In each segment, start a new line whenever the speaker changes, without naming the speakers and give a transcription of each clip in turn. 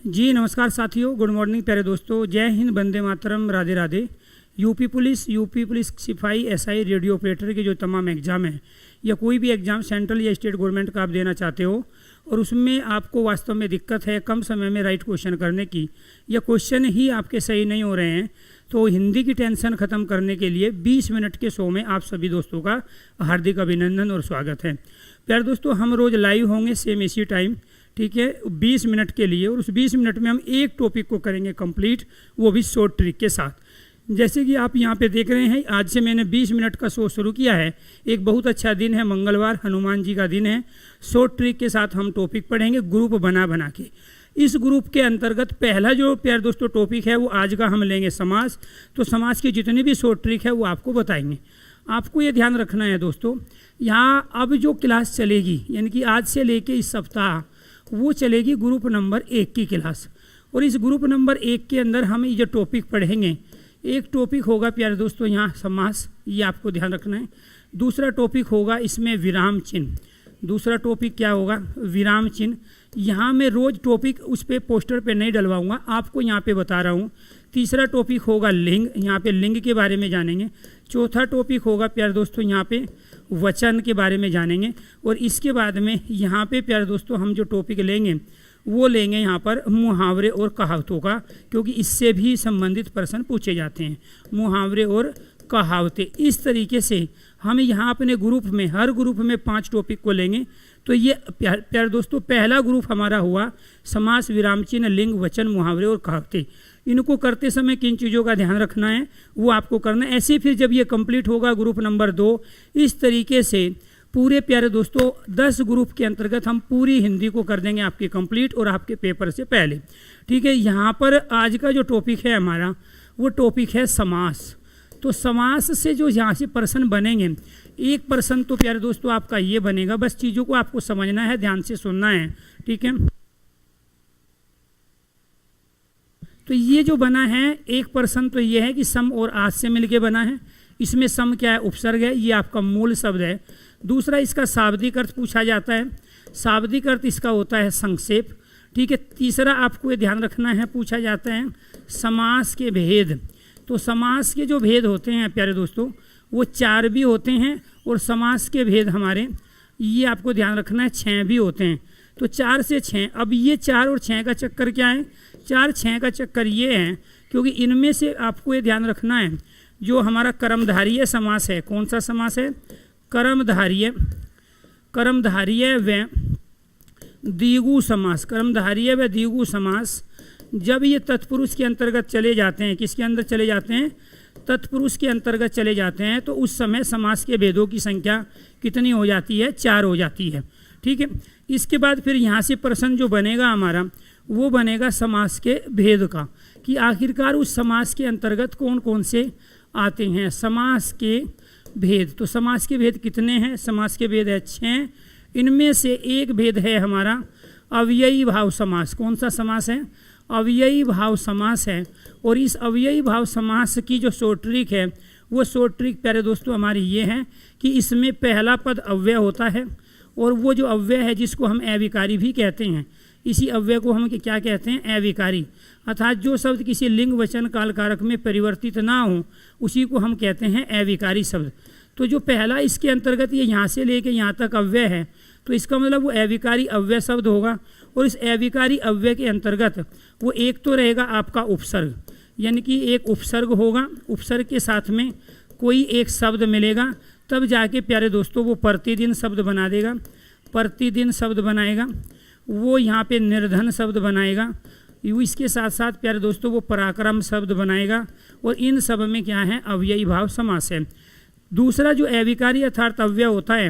जी नमस्कार साथियों, good morning प्यारे दोस्तों। जय हिंद, वंदे मातरम, राधे राधे। यूपी पुलिस सिपाही एसआई रेडियो ऑपरेटर के जो तमाम एग्ज़ाम हैं या कोई भी एग्ज़ाम सेंट्रल या स्टेट गवर्नमेंट का आप देना चाहते हो और उसमें आपको वास्तव में दिक्कत है कम समय में राइट क्वेश्चन करने की या क्वेश्चन ही आपके सही नहीं हो रहे हैं, तो हिंदी की टेंशन ख़त्म करने के लिए 20 मिनट के शो में आप सभी दोस्तों का हार्दिक अभिनंदन और स्वागत है। प्यारे दोस्तों, हम रोज़ लाइव होंगे सेम इसी टाइम, ठीक है, 20 मिनट के लिए। और उस 20 मिनट में हम एक टॉपिक को करेंगे कंप्लीट, वो भी शॉर्ट ट्रिक के साथ। जैसे कि आप यहाँ पे देख रहे हैं, आज से मैंने 20 मिनट का शो शुरू किया है। एक बहुत अच्छा दिन है, मंगलवार, हनुमान जी का दिन है। शॉर्ट ट्रिक के साथ हम टॉपिक पढ़ेंगे ग्रुप बना के। इस ग्रुप के अंतर्गत पहला जो प्यारे दोस्तों टॉपिक है वो आज का हम लेंगे समास। तो समास की जितनी भी शॉर्ट ट्रिक है वो आपको बताएंगे। आपको ये ध्यान रखना है दोस्तों, यहाँ अब जो क्लास चलेगी यानी कि आज से लेके इस सप्ताह वो चलेगी ग्रुप नंबर 1 की क्लास। और इस ग्रुप नंबर 1 के अंदर हम ये जो टॉपिक पढ़ेंगे, एक टॉपिक होगा प्यारे दोस्तों यहाँ समास, ये आपको ध्यान रखना है। दूसरा टॉपिक होगा इसमें विराम चिन्ह। दूसरा टॉपिक क्या होगा? विराम चिन्ह। यहाँ मैं रोज़ टॉपिक उस पर पोस्टर पे नहीं डलवाऊंगा, आपको यहाँ पे बता रहा हूँ। तीसरा टॉपिक होगा लिंग, यहाँ पे लिंग के बारे में जानेंगे। चौथा टॉपिक होगा प्यारे दोस्तों यहाँ पे वचन के बारे में जानेंगे। और इसके बाद में यहाँ पे प्यारे दोस्तों हम जो टॉपिक लेंगे वो लेंगे यहाँ पर मुहावरे और कहावतों का, क्योंकि इससे भी संबंधित प्रश्न पूछे जाते हैं। मुहावरे और कहावतें, इस तरीके से हम यहाँ अपने ग्रुप में हर ग्रुप में 5 टॉपिक को लेंगे। तो ये प्यारे दोस्तों पहला ग्रुप हमारा हुआ समास, विराम चिन्ह, लिंग, वचन, मुहावरे और कहावतें। इनको करते समय किन चीज़ों का ध्यान रखना है वो आपको करना है। ऐसे फिर जब ये कंप्लीट होगा ग्रुप नंबर 2, इस तरीके से पूरे प्यारे दोस्तों 10 ग्रुप के अंतर्गत हम पूरी हिंदी को कर देंगे आपकी कंप्लीट और आपके पेपर से पहले, ठीक है। यहाँ पर आज का जो टॉपिक है हमारा वो टॉपिक है समास। तो समास से जो यहाँ से प्रश्न बनेंगे, एक प्रश्न तो प्यारे दोस्तों आपका ये बनेगा, बस चीज़ों को आपको समझना है, ध्यान से सुनना है, ठीक है। तो ये जो बना है एक प्रश्न तो ये है कि सम और आज से मिलके बना है। इसमें सम क्या है? उपसर्ग है, ये आपका मूल शब्द है। दूसरा इसका शाब्दिक अर्थ पूछा जाता है, शाब्दिक अर्थ इसका होता है संक्षेप, ठीक है। तीसरा आपको ये ध्यान रखना है, पूछा जाता है समास के भेद। तो समास के जो भेद होते हैं प्यारे दोस्तों वो 4 भी होते हैं और समास के भेद हमारे ये आपको ध्यान रखना है 6 भी होते हैं। तो 4 से 6, अब ये 4 और 6 का चक्कर क्या है? 4-6 का चक्कर ये है क्योंकि इनमें से आपको ये ध्यान रखना है जो हमारा कर्मधारीय समास है। कौन सा समास है? कर्मधारीय व द्विगु समास। कर्मधारीय व द्विगु समास जब ये तत्पुरुष के अंतर्गत चले जाते हैं, किसके अंदर चले जाते हैं? तत्पुरुष के अंतर्गत चले जाते हैं, तो उस समय समास के भेदों की संख्या कितनी हो जाती है? 4 हो जाती है, ठीक है। इसके बाद फिर यहाँ से प्रश्न जो बनेगा हमारा वो बनेगा समास के भेद का, कि आखिरकार उस समास के अंतर्गत कौन कौन से आते हैं। समास के भेद, तो समास के भेद कितने हैं? समास के भेद है 6। इनमें से एक भेद है हमारा अव्ययी भाव समास। कौन सा समास है? अव्ययी भाव समास है। और इस अव्ययी भाव समास की जो शॉर्ट ट्रिक है वो शॉर्ट ट्रिक प्यारे दोस्तों हमारी ये है कि इसमें पहला पद अव्यय होता है, और वो जो अव्यय है जिसको हम अविकारी भी कहते हैं, इसी अव्यय को हम क्या कहते हैं? अविकारी। अर्थात जो शब्द किसी लिंग, वचन, काल, कारक में परिवर्तित ना हो उसी को हम कहते हैं अविकारी शब्द। तो जो पहला इसके अंतर्गत ये यहाँ से लेके यहाँ तक अव्यय है, तो इसका मतलब वो अविकारी अव्यय शब्द होगा। और इस अविकारी अव्यय के अंतर्गत वो एक तो रहेगा आपका उपसर्ग, यानी कि एक उपसर्ग होगा, उपसर्ग के साथ में कोई एक शब्द मिलेगा, तब जाके प्यारे दोस्तों वो प्रतिदिन शब्द बना देगा, प्रतिदिन शब्द बनाएगा। वो यहाँ पे निर्धन शब्द बनाएगा, इसके साथ साथ प्यारे दोस्तों वो पराक्रम शब्द बनाएगा। और इन सब में क्या है? अव्ययी भाव समास है। दूसरा जो अविकारी अर्थात अव्यय होता है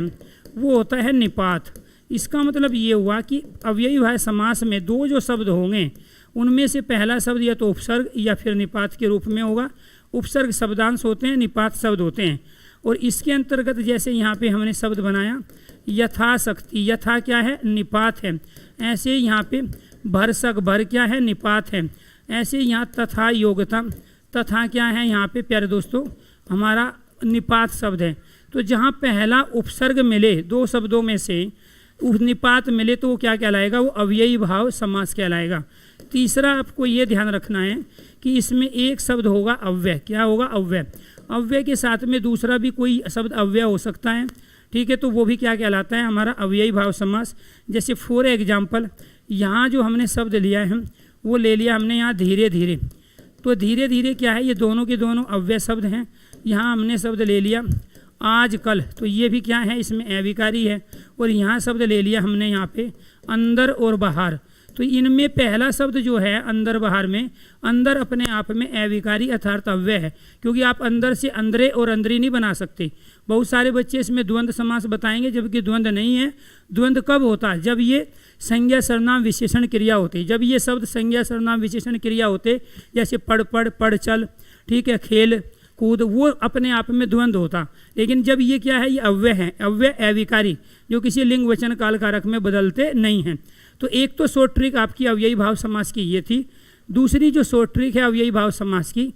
वो होता है निपात। इसका मतलब ये हुआ कि अव्ययी भाव समास में 2 जो शब्द होंगे उनमें से पहला शब्द या तो उपसर्ग या फिर निपात के रूप में होगा। उपसर्ग शब्दांश होते हैं, निपात शब्द होते हैं। और इसके अंतर्गत जैसे यहाँ पे हमने शब्द बनाया यथाशक्ति, यथा क्या है? निपात है। ऐसे यहाँ पे भरसक, भर क्या है? निपात है। ऐसे यहाँ तथा योग्यता, तथा क्या है? यहाँ पे प्यारे दोस्तों हमारा निपात शब्द है। तो जहाँ पहला उपसर्ग मिले 2 शब्दों में से, निपात मिले तो वो क्या कहलाएगा, वो अव्ययी भाव समास कहलाएगा। तीसरा आपको ये ध्यान रखना है कि इसमें एक शब्द होगा अव्यय। क्या होगा, अव्यय। अव्यय के साथ में दूसरा भी कोई शब्द अव्यय हो सकता है, ठीक है, तो वो भी क्या कहलाता है, हमारा अव्ययी भाव समास। जैसे फॉर एग्जाम्पल यहाँ जो हमने शब्द लिया है वो ले लिया हमने यहाँ धीरे धीरे, तो धीरे धीरे क्या है, ये दोनों के दोनों अव्यय शब्द हैं। यहाँ हमने शब्द ले लिया आजकल, तो ये भी क्या है, इसमें अविकारी है। और यहाँ शब्द ले लिया हमने यहाँ पे अंदर और बाहर, तो इनमें पहला शब्द जो है अंदर बाहर में, अंदर अपने आप में अविकारी अर्थात अव्यय है, क्योंकि आप अंदर से अंदरे और अंदरी नहीं बना सकते। बहुत सारे बच्चे इसमें द्वंद्व समास बताएंगे, जबकि द्वंद्व नहीं है। द्वंद्व कब होता है, जब ये संज्ञा सर्वनाम विशेषण क्रिया होती है। जब ये शब्द संज्ञा सर्वनाम विशेषण क्रिया होते, जैसे पढ़ पढ़, पढ़ चल, ठीक है, खेल कूद, वो अपने आप में द्वंद्व होता। लेकिन जब ये क्या है, ये अव्यय है, अव्यय अविकारी, जो किसी लिंग वचन काल कारक में बदलते नहीं हैं। तो एक तो शॉर्ट ट्रिक आपकी अव्ययी भाव समास की ये थी। दूसरी जो शॉर्ट ट्रिक है अव्ययी भाव समास की,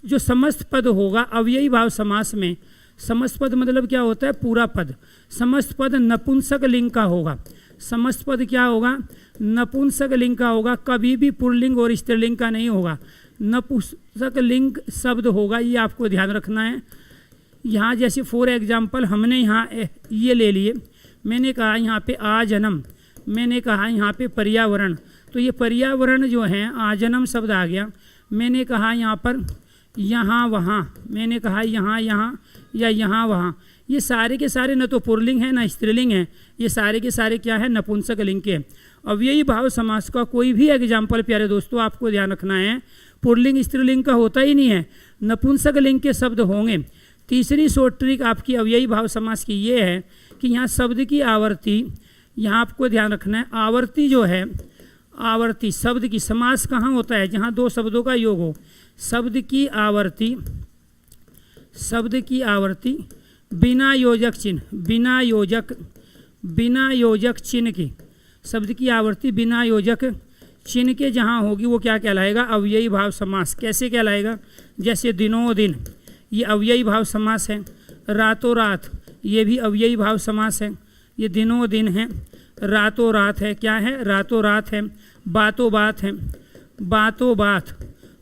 जो समस्त पद होगा अव्ययी भाव समास में, समस्त पद मतलब क्या होता है, पूरा पद। समस्त पद नपुंसक लिंग का होगा। समस्त पद क्या होगा, नपुंसक लिंग का होगा, कभी भी पुल्लिंग और स्त्रीलिंग का नहीं होगा, नपुंसक लिंग शब्द होगा। ये आपको ध्यान रखना है। यहाँ जैसे फॉर एग्जाम्पल हमने यहाँ ये ले लिए, मैंने कहा यहाँ पे आजन्म, मैंने कहा यहाँ पे पर्यावरण, तो ये पर्यावरण जो है आजन्म शब्द आ गया। मैंने कहा यहाँ पर यहाँ वहाँ, मैंने कहा यहाँ यहाँ या यहाँ वहाँ, ये सारे के सारे न तो पुल्लिंग है न स्त्रीलिंग है, ये सारे के सारे क्या है, नपुंसक लिंग के। अव्ययी भाव समास का कोई भी एग्जाम्पल प्यारे दोस्तों आपको ध्यान रखना है, पुल्लिंग स्त्रीलिंग का होता ही नहीं है, नपुंसक लिंग के शब्द होंगे। तीसरी शॉर्ट ट्रिक आपकी अव्ययी भाव समास की ये है कि यहाँ शब्द की आवर्ती, यहाँ आपको ध्यान रखना है, आवर्ती जो है, आवर्ती शब्द की, समास कहाँ होता है, जहाँ दो शब्दों का योग हो। शब्द की आवर्ती, शब्द की आवर्ती बिना योजक चिन्ह, बिना योजक चिन्ह की, शब्द की आवर्ती बिना योजक चिन्ह के जहाँ होगी वो क्या कहलाएगा, अव्ययी भाव समास। कैसे कहलाएगा, जैसे दिनों दिन, ये अव्ययी भाव समास है। रातों रात, ये भी अव्ययी भाव समास है। ये दिनों दिन है, रातों रात है, क्या है, रातों रात है। बातों बात है, बातों बात,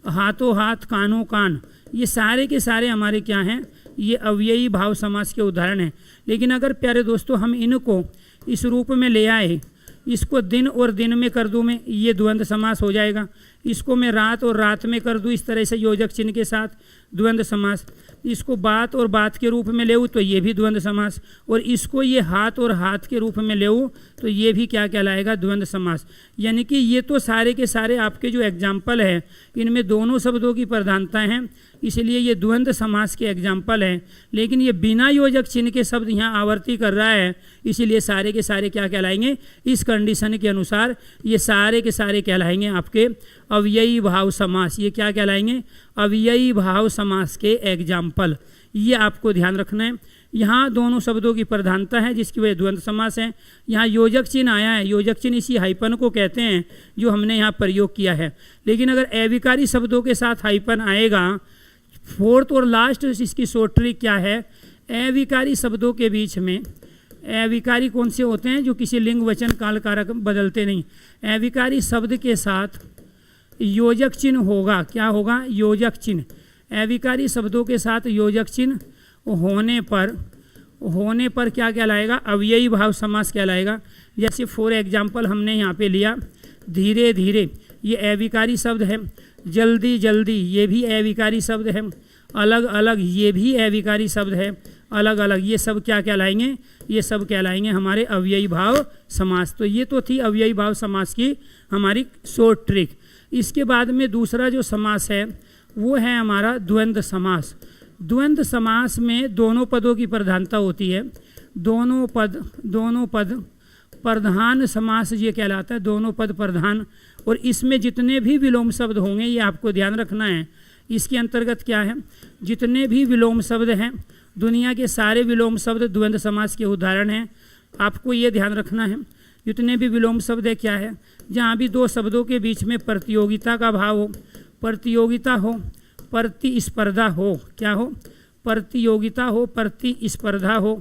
हाथों हाथ, कानों कान, ये सारे के सारे हमारे क्या हैं, ये अव्ययी भाव समास के उदाहरण हैं। लेकिन अगर प्यारे दोस्तों हम इनको इस रूप में ले आए, इसको दिन और दिन में कर दूँ मैं, ये द्वंद्व समास हो जाएगा। इसको मैं रात और रात में कर दूँ इस तरह से योजक चिन्ह के साथ, द्वंद्व समास। इसको बात और बात के रूप में लेऊँ तो ये भी द्वंद्व समास, और इसको ये हाथ और हाथ के रूप में लेऊँ तो ये भी क्या कहलाएगा, द्वंद्व समास। यानी कि ये तो सारे के सारे आपके जो एग्जाम्पल है इनमें दोनों शब्दों की प्रधानता है, इसलिए ये द्वंद्व समास के एग्जाम्पल हैं। लेकिन ये बिना योजक चिन्ह के शब्द यहाँ आवर्ती कर रहा है, इसीलिए सारे के सारे क्या कहलाएंगे, इस कंडीशन के अनुसार ये सारे के सारे कहलाएंगे आपके अव्ययी भाव समास। ये क्या कहलाएंगे, अव्ययी भाव समास के एग्जाम्पल। ये आपको ध्यान रखना है। यहाँ दोनों शब्दों की प्रधानता है जिसकी वजह द्वंद्व समास है। यहाँ योजक चिन्ह आया है, योजक चिन्ह इसी हाइपन को कहते हैं जो हमने यहाँ प्रयोग किया है। लेकिन अगर अविकारी शब्दों के साथ हाइपन आएगा, फोर्थ और लास्ट इसकी शॉर्ट ट्रिक क्या है, अविकारी शब्दों के बीच में, अविकारी कौन से होते हैं, जो किसी लिंग वचन काल कारक बदलते नहीं। अविकारी शब्द के साथ योजक चिन्ह होगा, क्या होगा, योजक चिन्ह। अविकारी शब्दों के साथ योजक चिन्ह होने पर क्या कहलाएगा, अव्ययी भाव समास कहलाएगा। जैसे फॉर एग्जाम्पल हमने यहाँ पे लिया धीरे धीरे, ये अविकारी शब्द है। जल्दी जल्दी, ये भी अविकारी शब्द है। अलग अलग, ये भी अविकारी शब्द है। अलग अलग, ये सब क्या कहलाएंगे, ये सब कहलाएंगे हमारे अव्ययी भाव समास। तो ये तो थी अव्ययी भाव समास की हमारी शॉर्ट ट्रिक। इसके बाद में दूसरा जो समास है वो है हमारा द्वंद्व समास। द्वंद्व समास में दोनों पदों की प्रधानता होती है। दोनों पद प्रधान समास ये कहलाता है, दोनों पद प्रधान। और इसमें जितने भी विलोम शब्द होंगे ये आपको ध्यान रखना है। इसके अंतर्गत क्या है, जितने भी विलोम शब्द हैं, दुनिया के सारे विलोम शब्द द्वंद्व समास के उदाहरण हैं। आपको ये ध्यान रखना है, जितने भी विलोम शब्द है क्या है, जहाँ भी दो शब्दों के बीच में प्रतियोगिता का भाव हो, प्रतियोगिता हो, प्रतिस्पर्धा हो, क्या हो, प्रतियोगिता हो, प्रतिस्पर्धा हो,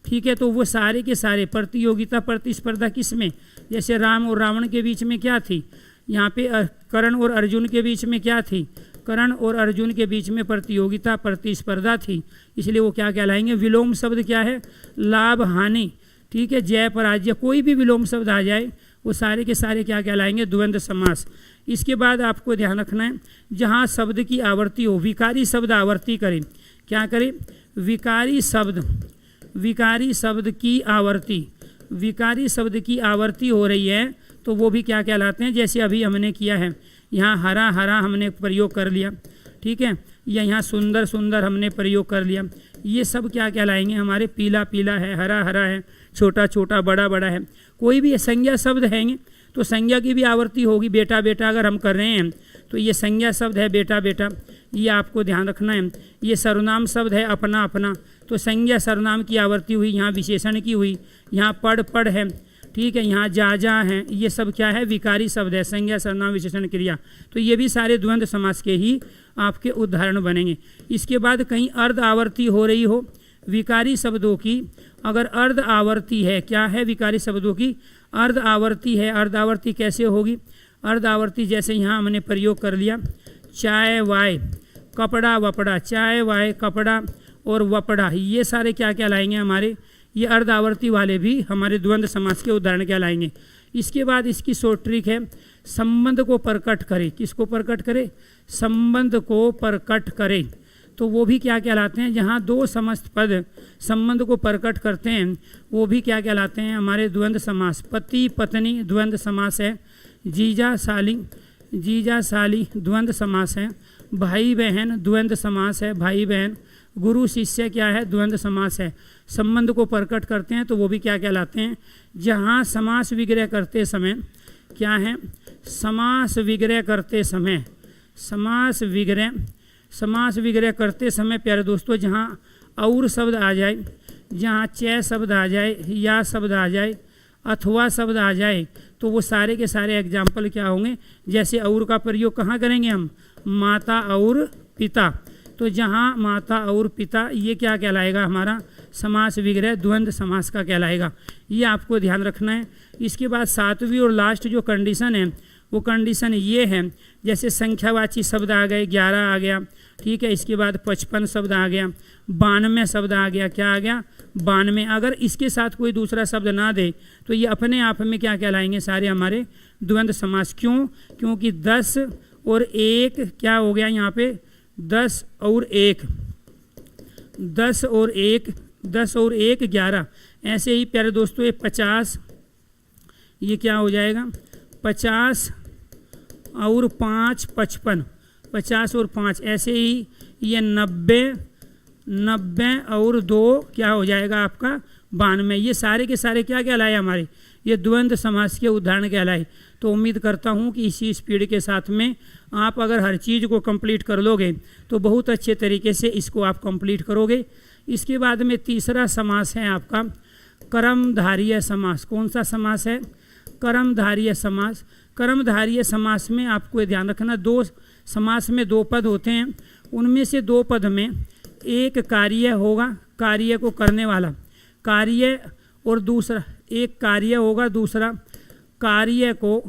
ठीक है। तो वो सारे के सारे प्रतियोगिता प्रतिस्पर्धा किस में, जैसे राम और रावण के बीच में क्या थी, यहाँ पे कर्ण और अर्जुन के बीच में क्या थी, कर्ण और अर्जुन के बीच में प्रतियोगिता प्रतिस्पर्धा थी, इसलिए वो क्या कहलाएंगे, विलोम शब्द क्या है, लाभ हानि, ठीक है, जय पराजय, कोई भी विलोम शब्द आ जाए वो सारे के सारे क्या कहलाएंगे, द्वंद्व समास। इसके बाद आपको ध्यान रखना है, जहाँ शब्द की आवर्ती हो, विकारी शब्द आवर्ती करें, क्या करें, विकारी शब्द की आवर्ती, विकारी शब्द की आवर्ती हो रही है तो वो भी क्या कहलाते हैं, जैसे अभी हमने किया है, यहाँ हरा हरा हमने प्रयोग कर लिया, ठीक है, या यहाँ सुंदर सुंदर हमने प्रयोग कर लिया, ये सब क्या कहलाएंगे हमारे, पीला पीला है, हरा हरा है, छोटा छोटा बड़ा बड़ा है। कोई भी संज्ञा शब्द है तो संज्ञा की भी आवर्ती होगी, बेटा बेटा अगर हम कर रहे हैं तो ये संज्ञा शब्द है बेटा बेटा, ये आपको ध्यान रखना है। ये सर्वनाम शब्द है अपना अपना, तो संज्ञा सर्वनाम की आवर्ती हुई, यहाँ विशेषण की हुई, यहाँ पढ़ पढ़ है, ठीक है, यहाँ जा है, ये सब क्या है, विकारी शब्द है, संज्ञा सर्वनाम विशेषण क्रिया, तो ये भी सारे द्वंद्व समास के ही आपके उदाहरण बनेंगे। इसके बाद कहीं अर्ध आवर्ती हो रही हो विकारी शब्दों की, अगर अर्ध आवर्ती है, क्या है, विकारी शब्दों की अर्ध आवर्ती है, अर्ध आवर्ती कैसे होगी, अर्ध आवर्ती जैसे यहाँ हमने प्रयोग कर लिया, चाय वाय कपड़ा वपड़ा, चाय वाय कपड़ा और वपड़ा, ये सारे क्या कहलाएंगे हमारे, ये अर्ध आवर्ती वाले भी हमारे द्वंद्व समास के उदाहरण कहलाएंगे। इसके बाद इसकी शॉर्ट ट्रिक है, संबंध को प्रकट करे, किसको प्रकट करे, संबंध को प्रकट करे, तो वो भी क्या कहलाते हैं, जहाँ दो समस्त पद संबंध को प्रकट करते हैं वो भी क्या कहलाते हैं हमारे द्वंद्व समास। पति पत्नी द्वंद्व समास है, जीजा साली द्वंद्व समास है, भाई बहन द्वंद्व समास है, भाई बहन, गुरु शिष्य क्या है, द्वंद्व समास है। संबंध को प्रकट करते हैं तो वो भी क्या कहलाते हैं, जहाँ समास विग्रह करते समय क्या है, समास विग्रह करते समय, समास विग्रह करते समय प्यारे दोस्तों, जहाँ और शब्द आ जाए, जहाँ च शब्द आ जाए, या शब्द आ जाए, अथवा शब्द आ जाए, तो वो सारे के सारे एग्जाम्पल क्या होंगे, जैसे और का प्रयोग कहाँ करेंगे हम, माता और पिता, तो जहाँ माता और पिता ये क्या कहलाएगा हमारा, समास विग्रह द्वंद्व समास का कहलाएगा, ये आपको ध्यान रखना है। इसके बाद सातवीं और लास्ट जो कंडीशन है वो कंडीशन ये है, जैसे संख्यावाची शब्द आ गए, 11 आ गया, ठीक है, इसके बाद 55 शब्द आ गया, 92 शब्द आ गया, क्या आ गया, 92, अगर इसके साथ कोई दूसरा शब्द ना दे तो ये अपने आप में क्या कहलाएंगे, सारे हमारे द्वंद्व समास। क्यों, क्योंकि 10 और 1 क्या हो गया यहाँ पे, 10 और 1 11, ऐसे ही प्यारे दोस्तों ये 50, ये क्या हो जाएगा, 50 और 5 55, 50 और 5, ऐसे ही ये 90 और 2 क्या हो जाएगा आपका 92, ये सारे के सारे क्या कहलाए हमारे, ये द्वंद्व समास के उदाहरण कहलाए। तो उम्मीद करता हूँ कि इसी स्पीड के साथ में आप अगर हर चीज़ को कंप्लीट कर लोगे तो बहुत अच्छे तरीके से इसको आप कंप्लीट करोगे। इसके बाद में तीसरा समास है आपका कर्मधारय समास। कौन सा समास है, कर्मधारय समास। कर्मधारय समास में आपको ध्यान रखना, दो समास में 2 पद होते हैं, उनमें से 2 पद में एक कार्य होगा, कार्य को करने वाला कार्य, और दूसरा एक कार्य होगा, दूसरा कार्य को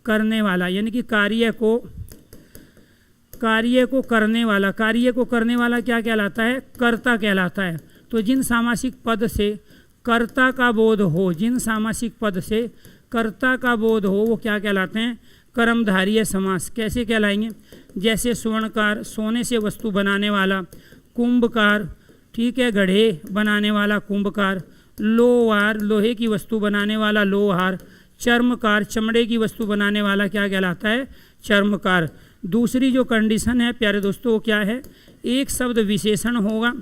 करने वाला, यानी कि कार्य को करने वाला, कार्य को करने वाला क्या कहलाता है, कर्ता कहलाता है। तो जिन सामासिक पद से कर्ता का बोध हो, जिन सामासिक पद से कर्ता का बोध हो वो क्या कहलाते हैं, कर्मधारय समास। कैसे कहलाएंगे, जैसे स्वर्णकार सोने से वस्तु बनाने वाला, कुंभकार ठीक है गढ़े बनाने वाला कुंभकार, लोहार लोहे की वस्तु बनाने वाला लोहार, चर्मकार चमड़े की वस्तु बनाने वाला क्या कहलाता है, चर्मकार। दूसरी जो कंडीशन है प्यारे दोस्तों वो क्या है, एक शब्द विशेषण होगा,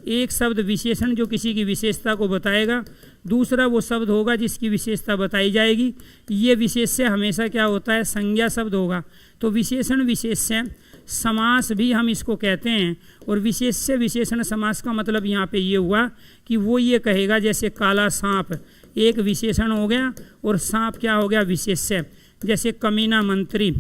एक शब्द विशेषण जो किसी की विशेषता को बताएगा, दूसरा वो शब्द होगा जिसकी विशेषता बताई जाएगी। ये विशेष्य हमेशा क्या होता है, संज्ञा शब्द होगा। तो विशेषण विशेष्य समास भी हम इसको कहते हैं। और विशेष्य विशेषण समास का मतलब यहाँ पे ये हुआ कि वो ये कहेगा, जैसे काला सांप एक विशेषण हो गया और सांप क्या हो गया, विशेष्य। जैसे कमीना मंत्री,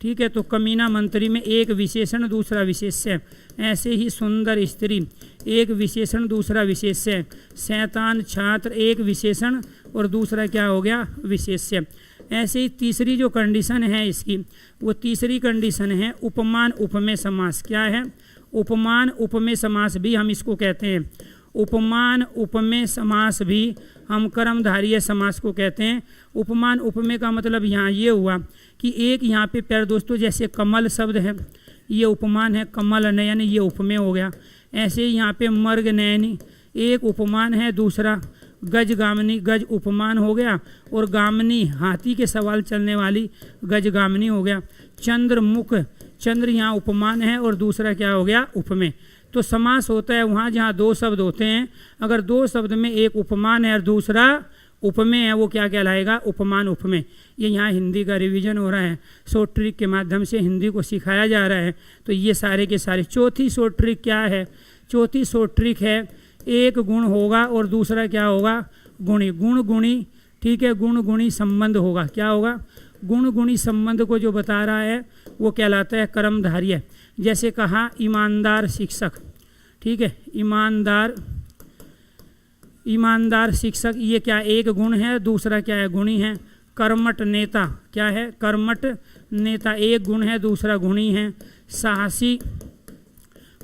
ठीक है, तो कमीना मंत्री में एक विशेषण दूसरा विशेष्य। ऐसे ही सुंदर स्त्री एक विशेषण दूसरा विशेष्य। शैतान छात्र एक विशेषण और दूसरा क्या हो गया विशेष्य। ऐसे ही तीसरी जो कंडीशन है इसकी, वो तीसरी कंडीशन है उपमान उपमेय समास। क्या है? उपमान उपमेय समास भी हम इसको कहते हैं। उपमान उपमेय समास भी हम कर्मधारय समास को कहते हैं। उपमान उपमेय का मतलब यहाँ ये हुआ कि एक यहाँ पे प्यारे दोस्तों जैसे कमल शब्द है, ये उपमान है, कमल नयन ये उपमेय हो गया। ऐसे ही यहाँ पे मर्ग नयनी एक उपमान है, दूसरा गज गामिनी गज उपमान हो गया, और गामिनी हाथी के सवाल चलने वाली गज गामिनी हो गया। चंद्र मुख चंद्र यहाँ उपमान है और दूसरा क्या हो गया उपमेय। तो समास होता है वहाँ जहाँ दो शब्द होते हैं, अगर दो शब्द में एक उपमान है और दूसरा उपमेय है, वो क्या कहलाएगा उपमान उपमेय। ये यहाँ हिंदी का रिवीजन हो रहा है, शॉर्ट ट्रिक के माध्यम से हिंदी को सिखाया जा रहा है। तो ये सारे के सारे। चौथी शॉर्ट ट्रिक क्या है? चौथी शॉर्ट ट्रिक है एक गुण होगा और दूसरा क्या होगा गुणी। गुण गुणी, ठीक है, गुण गुणी संबंध होगा। क्या होगा? गुण गुणी संबंध को जो बता रहा है वो कहलाता है कर्मधारय। जैसे कहा ईमानदार शिक्षक, ठीक है, ईमानदार शिक्षक, ये क्या एक गुण है, दूसरा क्या है गुणी है। कर्मठ नेता क्या है? कर्मठ नेता एक गुण है, दूसरा गुणी है। साहसी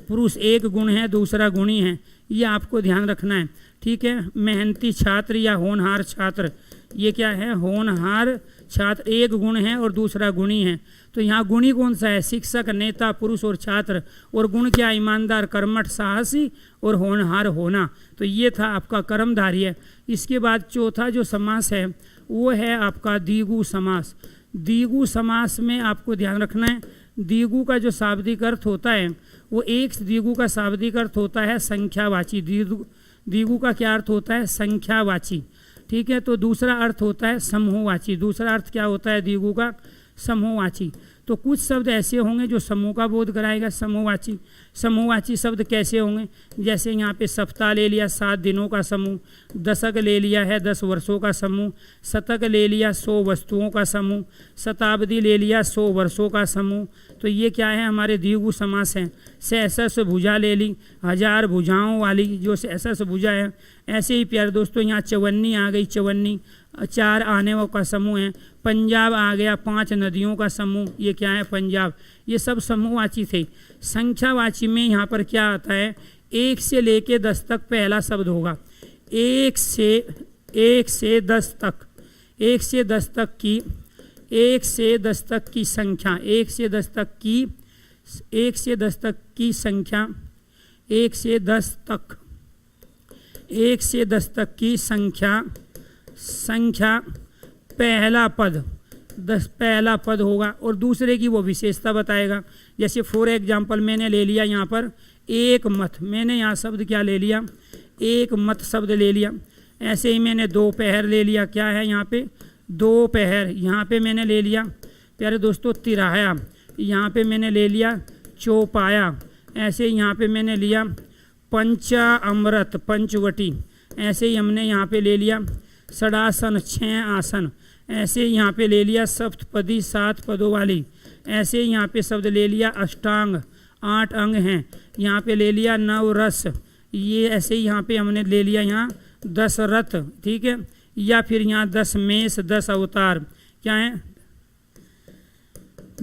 पुरुष एक गुण है, दूसरा गुणी है। ये आपको ध्यान रखना है, ठीक है। मेहनती छात्र या होनहार छात्र, ये क्या है होनहार छात्र एक गुण है और दूसरा गुणी है। तो यहाँ गुणी कौन सा है? शिक्षक, नेता, पुरुष और छात्र। और गुण क्या? ईमानदार, कर्मठ, साहसी और होनहार होना। तो ये था आपका कर्मधारय। इसके बाद चौथा जो समास है वो है आपका द्विगु समास। द्विगु समास में आपको ध्यान रखना है, द्विगु का जो शाब्दिक अर्थ होता है वो एक द्विगु का शाब्दिक अर्थ होता है संख्यावाची। द्विगु का क्या अर्थ होता है? संख्यावाची, ठीक है। तो दूसरा अर्थ होता है समूहवाची। दूसरा अर्थ क्या होता है द्विगु का? समूहवाची। तो कुछ शब्द ऐसे होंगे जो समूह का बोध कराएगा, समूहवाची। समूहवाची शब्द कैसे होंगे? जैसे यहाँ पे सप्ताह ले लिया 7 दिनों का समूह, दशक ले लिया है 10 वर्षों का समूह, शतक ले लिया 100 वस्तुओं का समूह, शताब्दी ले लिया 100 वर्षों का समूह। तो ये क्या है? हमारे द्विगु समास हैं। सहस्स भुजा ले ली, 1000 भुजाओं वाली जो सहस्स भुजा है। ऐसे ही प्यारे दोस्तों यहाँ चवन्नी आ गई, चवन्नी 4 आनेओं का समूह है। पंजाब आ गया 5 नदियों का समूह, ये क्या है? पंजाब। ये सब समूहवाची थे। संख्यावाची में यहाँ पर क्या आता है? 1 से लेके 10 तक पहला शब्द होगा। 1 से 10 तक, 1 से 10 तक की, 1 से 10 तक की संख्या, 1 से 10 तक की, 1 से 10 तक की संख्या, 1 से 10 तक, 1 से 10 तक की संख्या पहला पद, 10 पहला पद होगा और दूसरे की वो विशेषता बताएगा। जैसे फॉर एग्जाम्पल मैंने ले लिया यहाँ पर एक मत, मैंने यहाँ शब्द क्या ले लिया? एक मत शब्द ले लिया। ऐसे ही मैंने दोपहर ले लिया, क्या है यहाँ पे? दोपहर। यहाँ पे मैंने ले लिया प्यारे दोस्तों तिराया, यहाँ पे मैंने ले लिया चौपाया। ऐसे ही यहाँ पे मैंने लिया पंचा अमृत, पंचवटी। ऐसे ही हमने यहाँ पे ले लिया षडासन, 6 आसन। ऐसे ही यहाँ पे ले लिया सप्तपदी, 7 पदों वाली। ऐसे ही यहाँ पे शब्द ले लिया अष्टांग, 8 अंग हैं। यहाँ पे ले लिया नवरस, ये ऐसे ही यहाँ पे हमने ले लिया यहाँ 10 रथ, ठीक है। या फिर यहाँ 10 मेष, 10 अवतार, क्या है?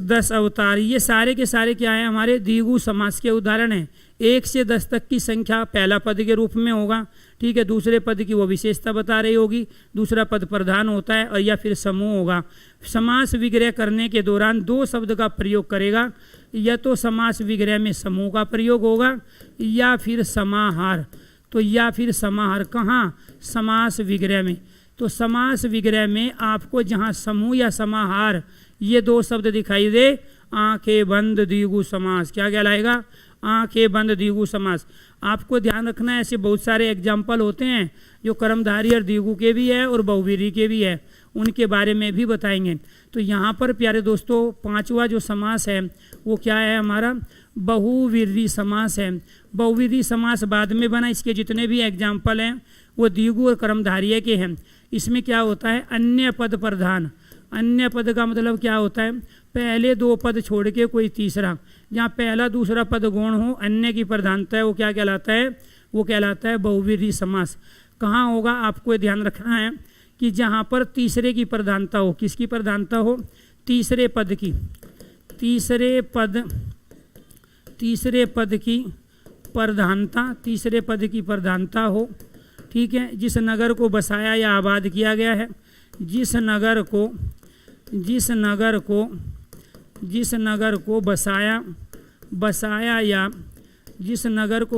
10 अवतार। ये सारे के सारे क्या है? हमारे द्विगु समास के उदाहरण हैं। 1 से 10 तक की संख्या पहला पद के रूप में होगा, ठीक है। दूसरे पद की वो विशेषता बता रही होगी, दूसरा पद प्रधान होता है, और या फिर समूह होगा। समास विग्रह करने के दौरान 2 शब्द का प्रयोग करेगा, या तो समास विग्रह में समूह का प्रयोग होगा या फिर समाहार। तो या फिर समाहार कहाँ? समास विग्रह में। तो समास विग्रह में आपको जहाँ समूह या समाहार ये 2 शब्द दिखाई दे, आंखें बंद द्विगु समास, क्या कहलाएगा? आंखें बंद द्विगु समास। आपको ध्यान रखना है, ऐसे बहुत सारे एग्जाम्पल होते हैं जो कर्मधारय और द्विगु के भी है और बहुव्रीहि के भी है, उनके बारे में भी बताएंगे। तो यहाँ पर प्यारे दोस्तों 5वां जो समास है वो क्या है? हमारा बहुव्रीहि समास है। बहुव्रीहि समास बाद में बना, इसके जितने भी एग्जाम्पल हैं वो द्विगु और कर्मधारय के हैं। इसमें क्या होता है? अन्य पद प्रधान। अन्य पद का मतलब क्या होता है? पहले 2 पद छोड़ के कोई तीसरा, जहाँ पहला दूसरा पद गौण हो, अन्य की प्रधानता है, वो क्या कहलाता है? वो कहलाता है बहुव्रीहि समास। कहाँ होगा आपको ध्यान रखना है कि जहाँ पर तीसरे की प्रधानता हो। किसकी प्रधानता हो? तीसरे पद की, तीसरे पद की प्रधानता, तीसरे पद की प्रधानता हो, ठीक है। जिस नगर को बसाया या आबाद किया गया है, जिस नगर को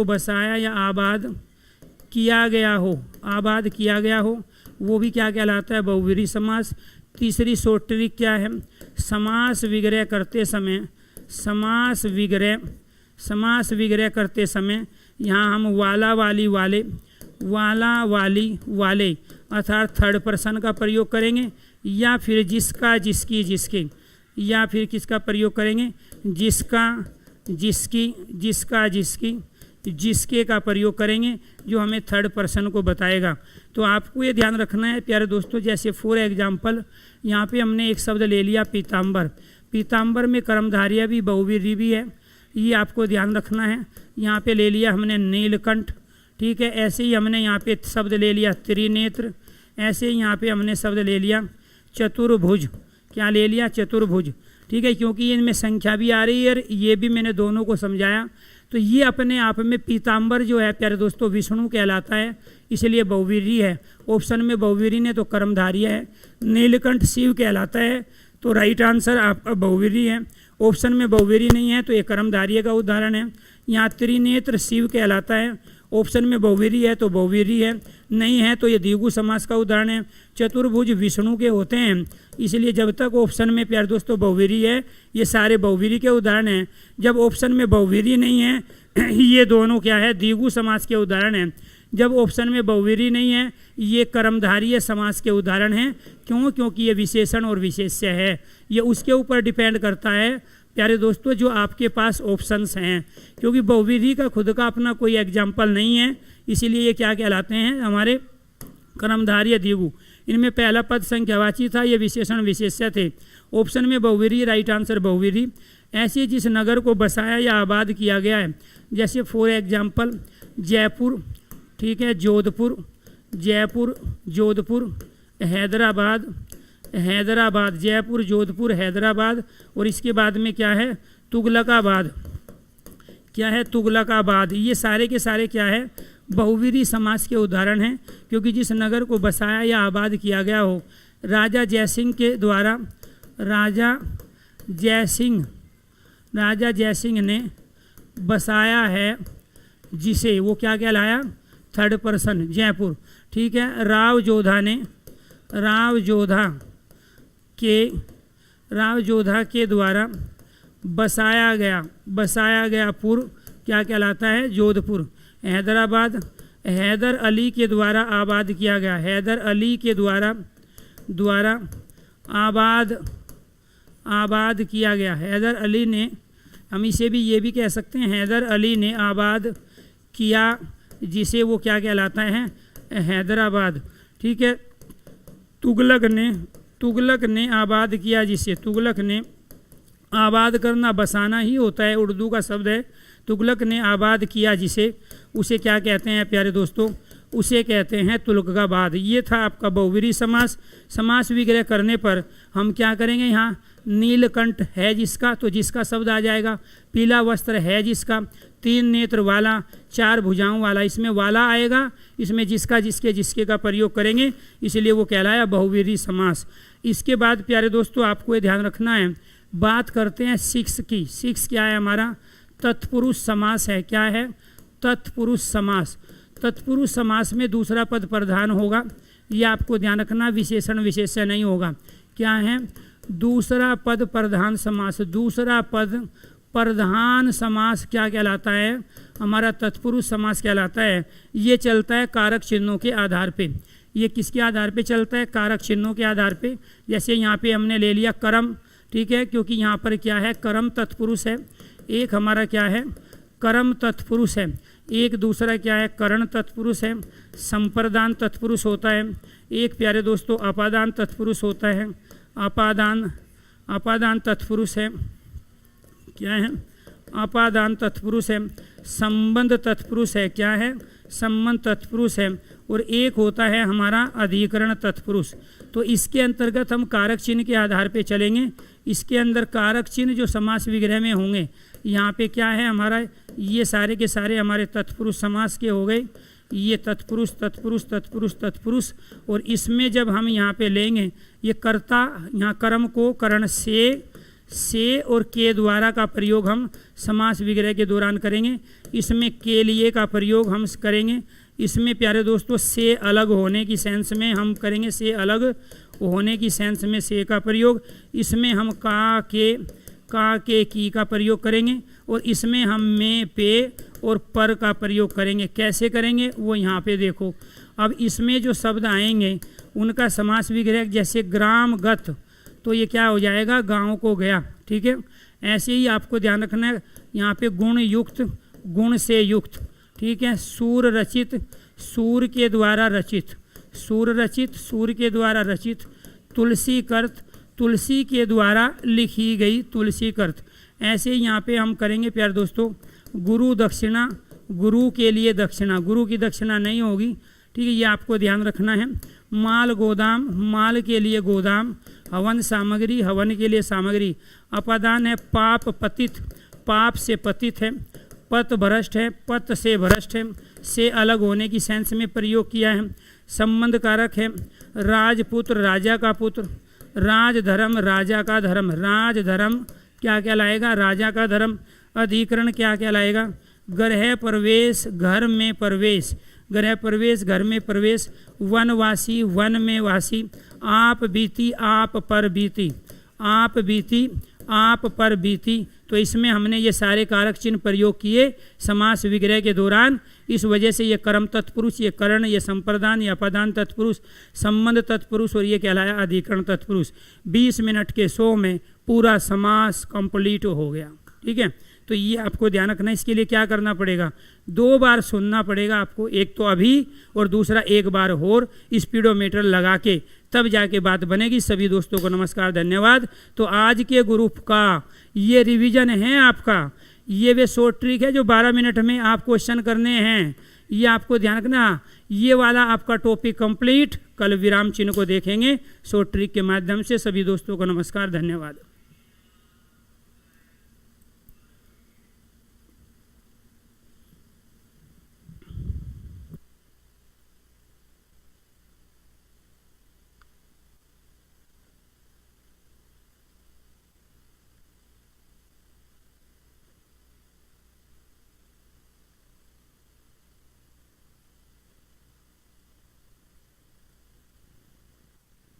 बसाया या आबाद किया गया हो, वो भी क्या कहलाता है? बहुव्रीहि समास। तीसरी शॉर्ट ट्रिक क्या है? समास विग्रह करते समय यहाँ हम वाला वाली अर्थात थर्ड पर्सन का प्रयोग करेंगे, या फिर जिसका जिसकी जिसके, या फिर किसका प्रयोग करेंगे? जिसका जिसके का प्रयोग करेंगे, जो हमें थर्ड पर्सन को बताएगा। तो आपको ये ध्यान रखना है प्यारे दोस्तों। जैसे फॉर एग्जाम्पल यहाँ पे हमने एक शब्द ले लिया पीताम्बर। पीताम्बर में कर्मधारय भी बहुव्रीहि भी है, ये आपको ध्यान रखना है। यहाँ पे ले लिया हमने नीलकंठ, ठीक है। ऐसे ही हमने यहाँ पे शब्द ले लिया त्रिनेत्र, ऐसे ही यहाँ पे हमने शब्द ले लिया चतुर्भुज। क्या ले लिया? चतुर्भुज, ठीक है। क्योंकि इनमें संख्या भी आ रही है और ये भी मैंने दोनों को समझाया। तो ये अपने आप में पीताम्बर जो है प्यारे दोस्तों विष्णु कहलाता है, इसलिए बहुव्रीहि है। ऑप्शन में बहुव्रीहि ने तो कर्मधारय है। नीलकंठ शिव कहलाता है, तो राइट आंसर आपका बहुव्रीहि है। ऑप्शन में बहुव्रीहि नहीं है तो ये कर्मधारय का उदाहरण है। यहाँ त्रिनेत्र शिव कहलाता है, ऑप्शन में बहुव्रीहि है तो बहुव्रीहि है, नहीं है तो ये द्विगु समास का उदाहरण है। चतुर्भुज विष्णु के होते हैं, इसलिए जब तक ऑप्शन में प्यारे दोस्तों बहुव्रीहि है, ये सारे बहुव्रीहि के उदाहरण हैं। जब ऑप्शन में बहुव्रीहि नहीं है, ये दोनों क्या है? द्विगु समास के उदाहरण हैं। जब ऑप्शन में बहुव्रीहि नहीं है, ये कर्मधारय समास के उदाहरण हैं। क्यों? क्योंकि ये विशेषण और विशेष्य है, ये उसके ऊपर डिपेंड करता है प्यारे दोस्तों जो आपके पास ऑप्शंस हैं। क्योंकि बहुव्रीहि का खुद का अपना कोई एग्जाम्पल नहीं है, इसीलिए ये क्या कहलाते हैं? हमारे कर्मधारय द्विगु। इनमें पहला पद संख्यावाची था, ये विशेषण विशेष्य थे। ऑप्शन में बहुव्रीहि, राइट आंसर बहुव्रीहि। ऐसे जिस नगर को बसाया या आबाद किया गया है, जैसे फॉर एग्जाम्पल जयपुर, ठीक है, जोधपुर, हैदराबाद, जयपुर, जोधपुर, हैदराबाद। और इसके बाद में क्या है? तुगलकाबाद। क्या है? तुगलकाबाद। ये सारे के सारे क्या है? बहुव्रीहि समास के उदाहरण हैं। क्योंकि जिस नगर को बसाया या आबाद किया गया हो, राजा जयसिंह के द्वारा, राजा जयसिंह ने बसाया है, जिसे वो क्या कहलाया? थर्ड पर्सन, जयपुर, ठीक है। राव जोधा के द्वारा बसाया गया पुर क्या कहलाता है? जोधपुर। हैदराबाद, हैदर अली के द्वारा आबाद किया गया, हैदर अली के द्वारा आबाद किया गया, हैदर अली ने, हम इसे भी ये भी कह सकते हैं हैदर अली ने आबाद किया, जिसे वो क्या कहलाता है? हैदराबाद, ठीक है। तुगलक ने आबाद किया, जिसे तुगलक ने आबाद करना बसाना ही होता है, उर्दू का शब्द है। तुगलक ने आबाद किया जिसे, उसे क्या कहते हैं प्यारे दोस्तों? उसे कहते हैं तुगलकाबाद। ये था आपका बहुव्रीहि समास। समास विग्रह करने पर हम क्या करेंगे? यहाँ नीलकंठ है जिसका, तो जिसका शब्द आ जाएगा। पीला वस्त्र है जिसका, तीन नेत्र वाला, चार भुजाओं वाला, इसमें वाला आएगा, इसमें जिसका जिसके जिसके का प्रयोग करेंगे, इसलिए वो कहलाया बहुव्रीहि समास। इसके बाद प्यारे दोस्तों आपको ये ध्यान रखना है, बात करते हैं सिक्स की। सिक्स क्या है हमारा? तत्पुरुष समास है। क्या है? तत्पुरुष समास। तत्पुरुष समास में दूसरा पद प्रधान होगा, ये आपको ध्यान रखना, विशेषण विशेष्य नहीं होगा। क्या है? दूसरा पद प्रधान समास। दूसरा पद प्रधान समास क्या कहलाता है? हमारा तत्पुरुष समास कहलाता है। ये चलता है कारक चिन्हों के आधार पे। ये किसके आधार पे चलता है? कारक चिन्हों के आधार पे। जैसे यहाँ पे हमने ले लिया कर्म, ठीक है, क्योंकि यहाँ पर क्या है? कर्म तत्पुरुष है। एक हमारा क्या है? कर्म तत्पुरुष है। एक दूसरा क्या है? करण तत्पुरुष है। संप्रदान तत्पुरुष होता है। एक प्यारे दोस्तों अपादान तत्पुरुष होता है। अपादान तत्पुरुष है। क्या है? अपादान तत्पुरुष है। संबंध तत्पुरुष है। क्या है? संबंध तत्पुरुष है और एक होता है हमारा अधिकरण तत्पुरुष। तो इसके अंतर्गत हम कारक चिन्ह के आधार पे चलेंगे। इसके अंदर कारक चिन्ह जो समास विग्रह में होंगे, यहाँ पे क्या है हमारा, ये सारे के सारे हमारे तत्पुरुष समास के हो गए। ये तत्पुरुष तत्पुरुष तत्पुरुष तत्पुरुष, और इसमें जब हम यहाँ पे लेंगे ये कर्ता, यहाँ कर्म को करण से और के द्वारा का प्रयोग हम समास विग्रह के दौरान करेंगे। इसमें के लिए का प्रयोग हम करेंगे। इसमें प्यारे दोस्तों से अलग होने की सेंस में हम करेंगे, से अलग होने की सेंस में से का प्रयोग। इसमें हम का के की का प्रयोग करेंगे, और इसमें हम में पे और पर का प्रयोग करेंगे। कैसे करेंगे वो यहाँ पे देखो। अब इसमें जो शब्द आएंगे उनका समास विग्रह, जैसे ग्रामगत, तो ये क्या हो जाएगा, गांव को गया। ठीक है, ऐसे ही आपको ध्यान रखना है यहाँ पे गुण युक्त, गुण से युक्त। ठीक है, सूर रचित, सूर के द्वारा रचित, सूर रचित, सूर के द्वारा रचित। तुलसी कर्त, तुलसी के द्वारा लिखी गई, तुलसी कर्त। ऐसे यहाँ पे हम करेंगे प्यारे दोस्तों। गुरु दक्षिणा, गुरु के लिए दक्षिणा, गुरु की दक्षिणा नहीं होगी। ठीक है, ये आपको ध्यान रखना है। माल गोदाम, माल के लिए गोदाम। हवन सामग्री, हवन के लिए सामग्री। अपादान है पाप पतित, पाप से पतित है। पत भ्रष्ट है, पत से भ्रष्ट है, से अलग होने की सेंस में प्रयोग किया है। संबंध कारक है राजपुत्र, राजा का पुत्र। राजधर्म, राजा का धर्म, राजधर्म क्या कहलाएगा, राजा का धर्म। अधिकरण क्या कहलाएगा, गृह प्रवेश, घर में प्रवेश, गृह प्रवेश, घर में प्रवेश। वनवासी, वन में वासी। आप बीती, आप पर बीती, आप बीती, आप पर बीती। तो इसमें हमने ये सारे कारक चिन्ह प्रयोग किए समास विग्रह के दौरान। इस वजह से ये कर्म तत्पुरुष, ये करण, ये संप्रदान, ये अपादान तत्पुरुष, संबंध तत्पुरुष, और ये कहलाया अधिकरण तत्पुरुष। 20 मिनट के शो में पूरा समास कंप्लीट हो गया। ठीक है, तो ये आपको ध्यान रखना है। इसके लिए क्या करना पड़ेगा, 2 बार सुनना पड़ेगा आपको, एक तो अभी और दूसरा एक बार और स्पीडोमीटर लगा के, तब जाके बात बनेगी। सभी दोस्तों को नमस्कार, धन्यवाद। तो आज के ग्रुप का ये रिवीजन है आपका, ये वे शॉर्ट ट्रिक है जो 12 मिनट में आप क्वेश्चन करने हैं। ये आपको ध्यान रखना, ये वाला आपका टॉपिक कंप्लीट। कल विराम चिन्ह को देखेंगे शॉर्ट ट्रिक के माध्यम से। सभी दोस्तों को नमस्कार, धन्यवाद।